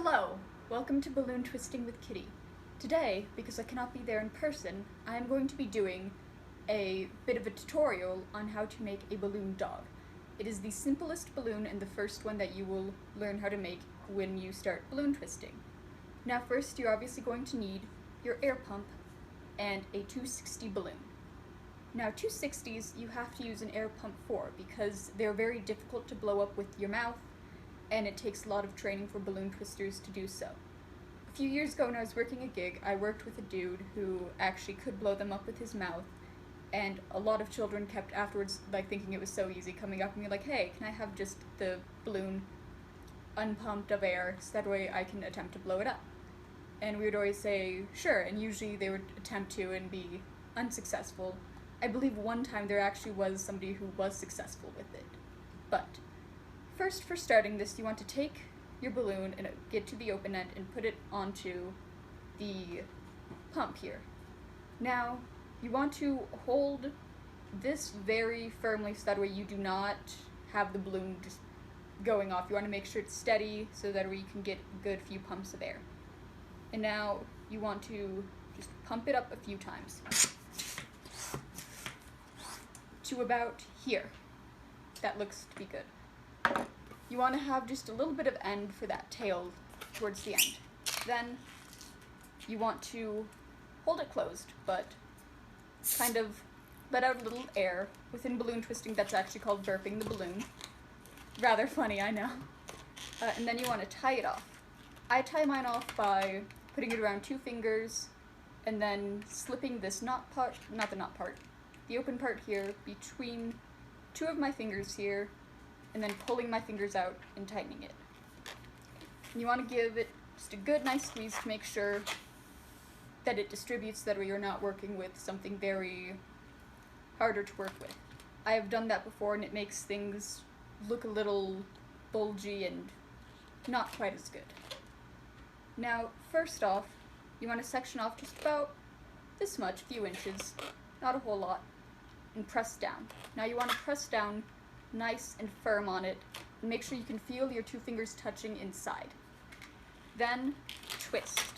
Hello! Welcome to Balloon Twisting with Kitty. Today, because I cannot be there in person, I am going to be doing a bit of a tutorial on how to make a balloon dog. It is the simplest balloon and the first one that you will learn how to make when you start balloon twisting. Now first, you're obviously going to need your air pump and a 260 balloon. Now 260s you have to use an air pump for because they're very difficult to blow up with your mouth, and it takes a lot of training for balloon twisters to do so. A few years ago when I was working a gig, I worked with a dude who actually could blow them up with his mouth, and a lot of children kept afterwards thinking it was so easy, coming up and me like, hey, can I have just the balloon unpumped of air so that way I can attempt to blow it up? And we would always say, sure, and usually they would attempt to and be unsuccessful. I believe one time there actually was somebody who was successful with it. But first, for starting this, you want to take your balloon and get to the open end and put it onto the pump here. Now, you want to hold this very firmly so that way you do not have the balloon just going off. You want to make sure it's steady so that way you can get a good few pumps of air. And now you want to just pump it up a few times to about here. That looks to be good. You want to have just a little bit of end for that tail towards the end. Then you want to hold it closed, but kind of let out a little air. Within balloon twisting, that's actually called burping the balloon. Rather funny, I know. And then you want to tie it off. I tie mine off by putting it around 2 fingers and then slipping this the open part here between 2 of my fingers here, and then pulling my fingers out and tightening it. And you want to give it just a good nice squeeze to make sure that it distributes, that way you're not working with something very harder to work with. I have done that before and it makes things look a little bulgy and not quite as good. Now, first off, you want to section off just about this much, a few inches, not a whole lot, and press down. Now you want to press down nice and firm on it, and make sure you can feel your 2 fingers touching inside. Then twist.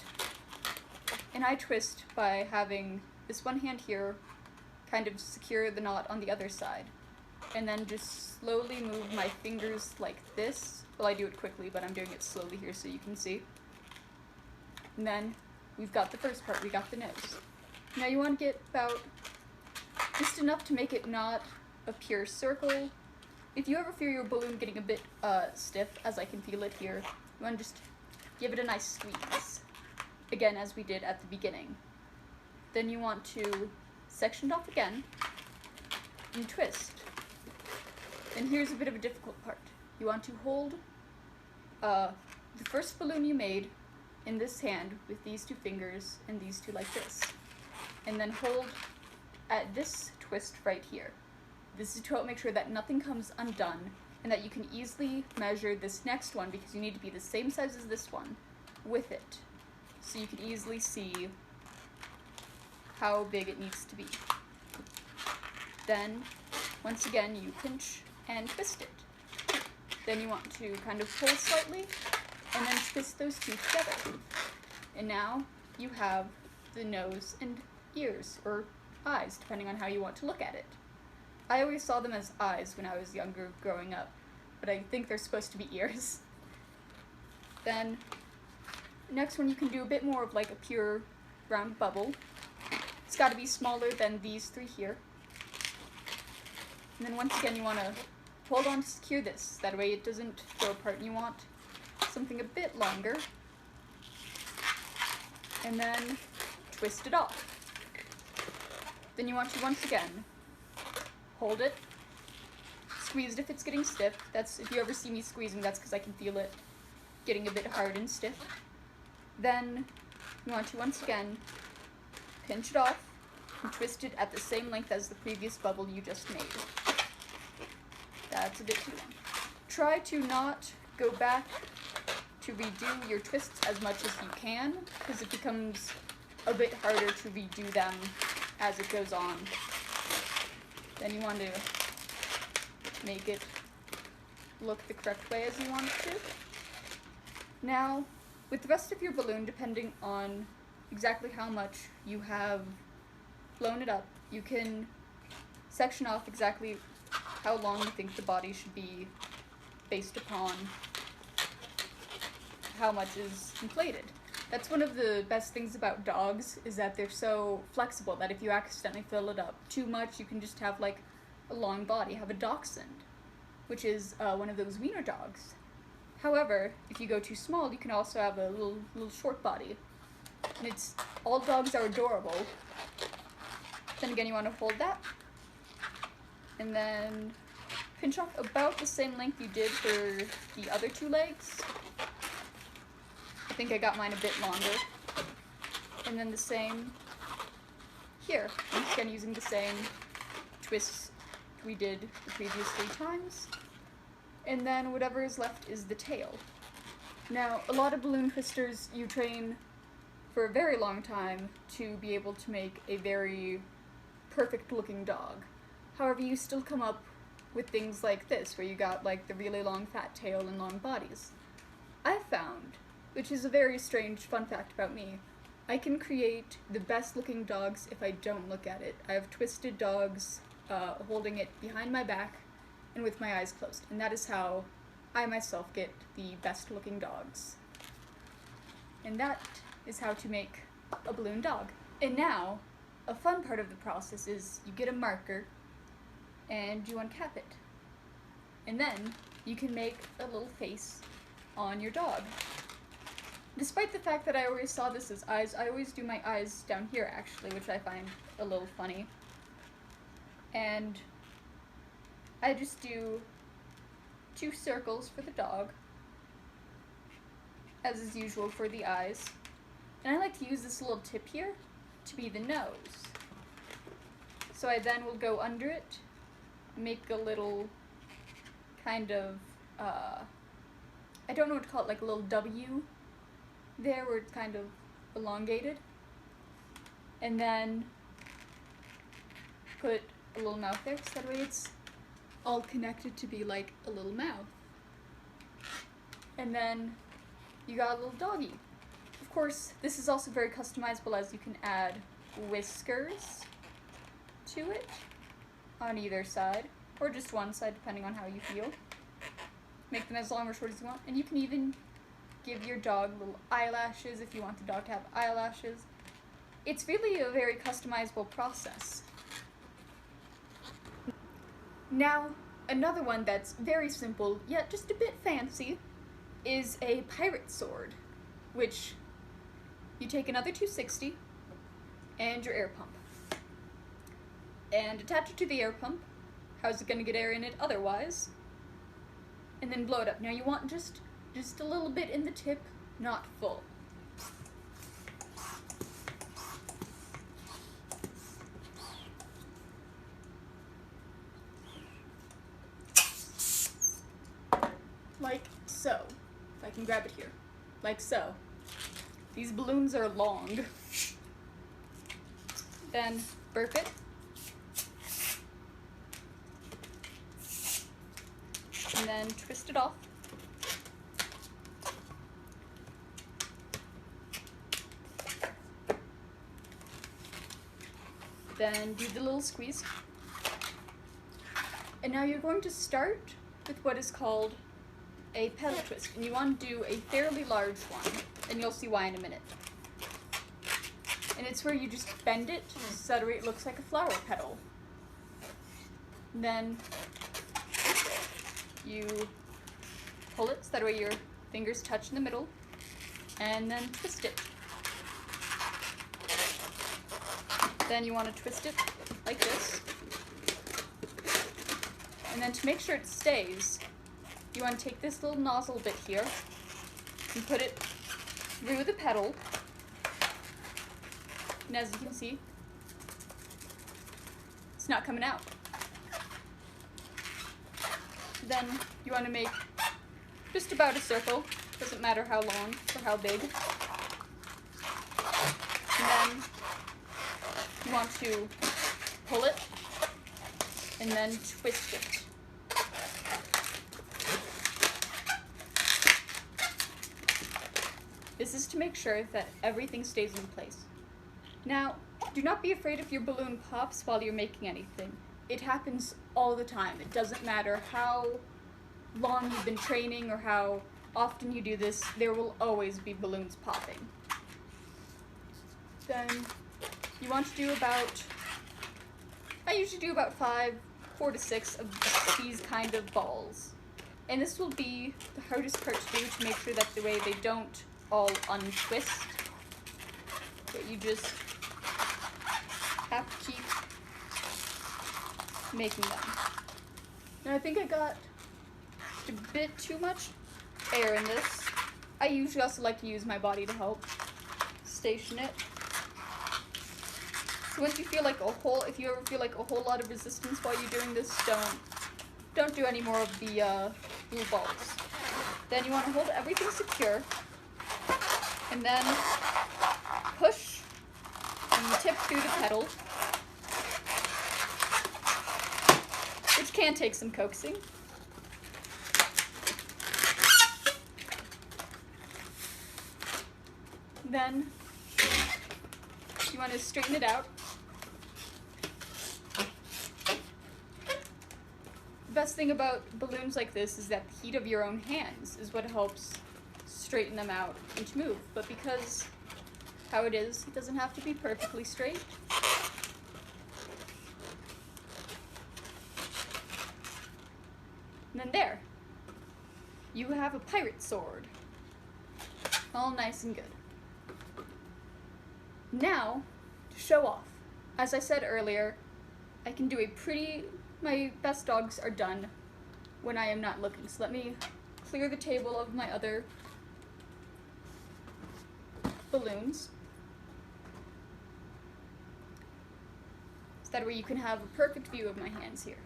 And I twist by having this one hand here kind of secure the knot on the other side, and then just slowly move my fingers like this. Well, I do it quickly, but I'm doing it slowly here so you can see. And then we've got the first part, we got the nose. Now you want to get about just enough to make it not a pure circle. If you ever feel your balloon getting a bit stiff, as I can feel it here, you want to just give it a nice squeeze. Again, as we did at the beginning. Then you want to section it off again and twist. And here's a bit of a difficult part. You want to hold the first balloon you made in this hand with these 2 fingers and these 2 like this. And then hold at this twist right here. This is to help make sure that nothing comes undone and that you can easily measure this next one, because you need to be the same size as this one with it, so you can easily see how big it needs to be. Then, once again, you pinch and twist it. Then you want to kind of pull slightly and then twist those 2 together. And now you have the nose and ears, or eyes, depending on how you want to look at it. I always saw them as eyes when I was younger, growing up, but I think they're supposed to be ears. Then, next one you can do a bit more of like a pure round bubble. It's got to be smaller than these 3 here. And then once again you want to hold on to secure this, that way it doesn't go apart, and you want something a bit longer. And then twist it off. Then you want to once again hold it, squeeze it if it's getting stiff. If you ever see me squeezing, that's because I can feel it getting a bit hard and stiff. Then you want to once again pinch it off and twist it at the same length as the previous bubble you just made. That's a bit too long. Try to not go back to redo your twists as much as you can, because it becomes a bit harder to redo them as it goes on. Then you want to make it look the correct way as you want it to. Now, with the rest of your balloon, depending on exactly how much you have blown it up, you can section off exactly how long you think the body should be based upon how much is inflated. That's one of the best things about dogs, is that they're so flexible that if you accidentally fill it up too much, you can just have like a long body, have a dachshund, which is one of those wiener dogs. However, if you go too small, you can also have a little short body. And all dogs are adorable. Then again, you want to hold that, and then pinch off about the same length you did for the other two legs. I think I got mine a bit longer. And then the same here. Once again, using the same twists we did the previous 3 times. And then whatever is left is the tail. Now, a lot of balloon twisters, you train for a very long time to be able to make a very perfect looking dog. However, you still come up with things like this, where you got like the really long fat tail and long bodies. I found, which is a very strange fun fact about me, I can create the best looking dogs if I don't look at it. I have twisted dogs holding it behind my back and with my eyes closed, and that is how I myself get the best looking dogs. And that is how to make a balloon dog. And now, a fun part of the process is you get a marker and you uncap it. And then you can make a little face on your dog. Despite the fact that I always saw this as eyes, I always do my eyes down here actually, which I find a little funny. And I just do 2 circles for the dog, as is usual for the eyes. And I like to use this little tip here to be the nose. So I then will go under it, make a little kind of, I don't know what to call it, like a little W there where it's kind of elongated. And then put a little mouth there, so that way it's all connected to be like a little mouth. And then you got a little doggy. Of course, this is also very customizable, as you can add whiskers to it on either side, or just one side depending on how you feel. Make them as long or short as you want, and you can even give your dog little eyelashes if you want the dog to have eyelashes. It's really a very customizable process. Now, another one that's very simple, yet just a bit fancy, is a pirate sword, which you take another 260 and your air pump, and attach it to the air pump. How's it going to get air in it otherwise? And then blow it up. Now you want just a little bit in the tip, not full. Like so. If I can grab it here. Like so. These balloons are long. Then burp it. And then twist it off. Then do the little squeeze. And now you're going to start with what is called a petal twist, and you want to do a fairly large one, and you'll see why in a minute. And it's where you just bend it so that it looks like a flower petal. And then you pull it so that way your fingers touch in the middle, and then twist it. Then you want to twist it like this. And then to make sure it stays, you want to take this little nozzle bit here and put it through the petal. And as you can see, it's not coming out. Then you want to make just about a circle, doesn't matter how long or how big. And then you want to pull it and then twist it. This is to make sure that everything stays in place. Now, do not be afraid if your balloon pops while you're making anything. It happens all the time. It doesn't matter how long you've been training or how often you do this, there will always be balloons popping. Then you want to do about, I usually do about 4 to 6 of these kind of balls. And this will be the hardest part to do, to make sure that the way they don't all untwist. But you just have to keep making them. Now I think I got a bit too much air in this. I usually also like to use my body to help station it. So once you feel like if you ever feel like a whole lot of resistance while you're doing this, don't do any more of the blue balls. Then you want to hold everything secure, and then push and tip through the pedal, which can take some coaxing. Then you want to straighten it out. The best thing about balloons like this is that the heat of your own hands is what helps straighten them out and to move. But because how it is, it doesn't have to be perfectly straight. And then there, you have a pirate sword. All nice and good. Now, to show off. As I said earlier, I can do my best dogs are done when I am not looking. So let me clear the table of my other balloons. So that way you can have a perfect view of my hands here.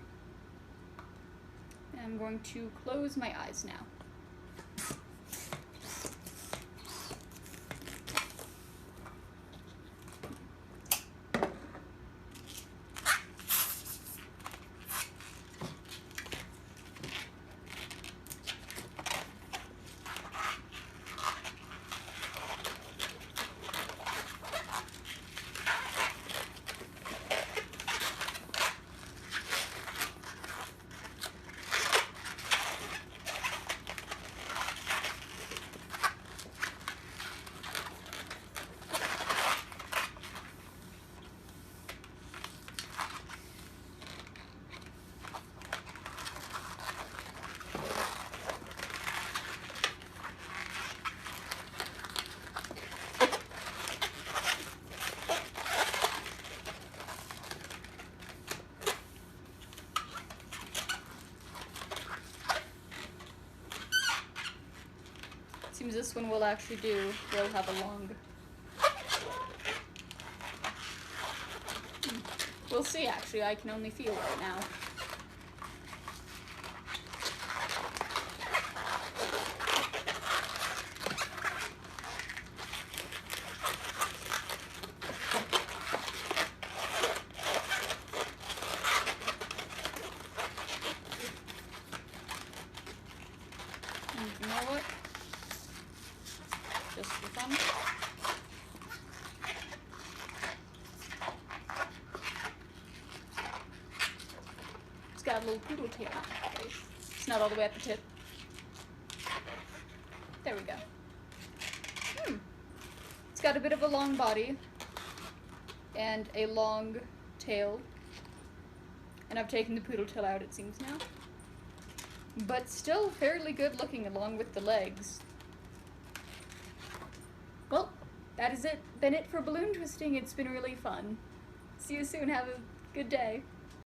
And I'm going to close my eyes now. Seems this one will actually do. We'll have a long... We'll see, actually. I can only feel right now. And you know what? Just for fun. It's got a little poodle tail on it. Okay. It's not all the way at the tip. There we go. It's got a bit of a long body and a long tail. And I've taken the poodle tail out, it seems now. But still fairly good looking along with the legs. Well, that is it. Been it for balloon twisting. It's been really fun. See you soon. Have a good day.